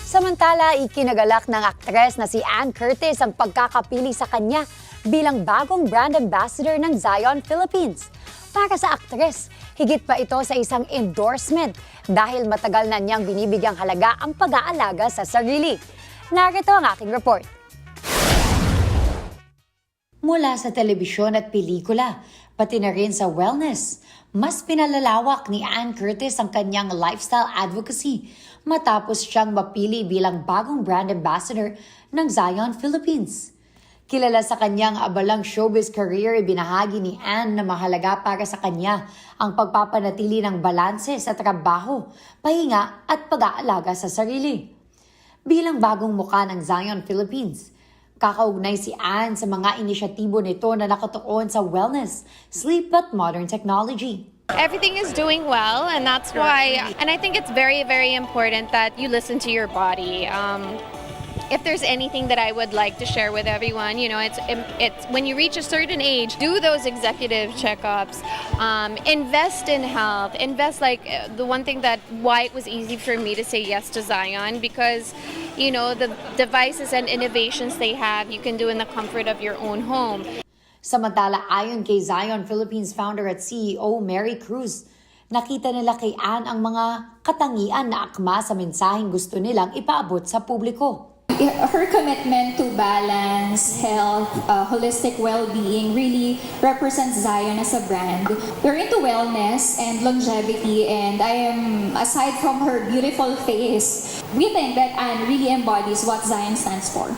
Samantala, ikinagalak ng aktres na si Ann Curtis ang pagkakapili sa kanya bilang bagong brand ambassador ng Zion Philippines. Para sa aktres, higit pa ito sa isang endorsement dahil matagal na niyang binibigyang halaga ang pag-aalaga sa sarili. Narito ang aking report. Mula sa telebisyon at pelikula, pati na rin sa wellness, mas pinalalawak ni Ann Curtis ang kanyang lifestyle advocacy matapos siyang mapili bilang bagong brand ambassador ng Zion Philippines. Kilala sa kanyang abalang showbiz career, ibinahagi ni Ann na mahalaga para sa kanya ang pagpapanatili ng balanse sa trabaho, pahinga at pag-aalaga sa sarili. Bilang bagong muka ng Zion Philippines, kakaugnay si Ann sa mga inisyatibo nito na nakatuon sa wellness, sleep at modern technology. Everything is doing well, and that's why, and I think it's very, very important that you listen to your body. If there's anything that I would like to share with everyone, you know, it's when you reach a certain age, do those executive checkups, invest in health, invest the one thing that why it was easy for me to say yes to Zion, because you know the devices and innovations they have, you can do in the comfort of your own home. Samantala, ayon kay Zion Philippines founder at CEO Mary Cruz, nakita nila kay Ann ang mga katangian na akma sa mensaheng gusto nilang ipaabot sa publiko. Her commitment to balance, health, holistic well-being really represents Zion as a brand. We're into wellness and longevity, and aside from her beautiful face, we think that Ann really embodies what Zion stands for.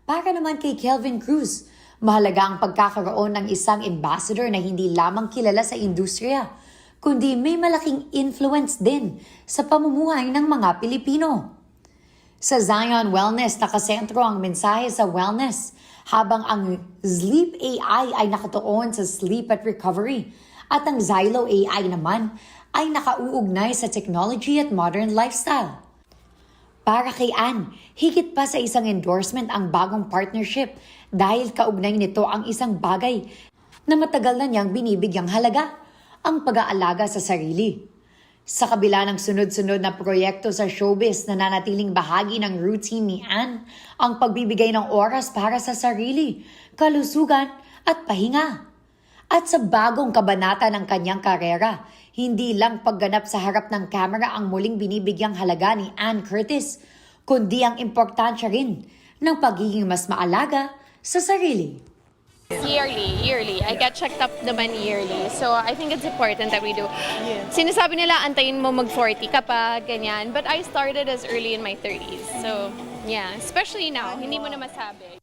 Para naman kay Kelvin Cruz, mahalaga ang pagkakaroon ng isang ambassador na hindi lamang kilala sa industriya, kundi may malaking influence din sa pamumuhay ng mga Pilipino. Sa Zion Wellness, nakasentro ang mensahe sa wellness, habang ang Sleep AI ay nakatuon sa sleep at recovery, at ang Zylo AI naman ay nakauugnay sa technology at modern lifestyle. Para kay Ann, higit pa sa isang endorsement ang bagong partnership dahil kaugnay nito ang isang bagay na matagal na niyang binibigyang halaga, ang pag-aalaga sa sarili. Sa kabila ng sunod-sunod na proyekto sa showbiz na nanatiling bahagi ng routine ni Ann, ang pagbibigay ng oras para sa sarili, kalusugan at pahinga. At sa bagong kabanata ng kanyang karera, hindi lang pagganap sa harap ng kamera ang muling binibigyang halaga ni Ann Curtis, kundi ang importansya rin ng pagiging mas maalaga sa sarili. Yearly. I get checked up naman yearly. So I think it's important that we do. Sinasabi nila, antayin mo mag-40 ka pa, ganyan. But I started as early in my 30s. So yeah, especially now, hindi mo na masabi.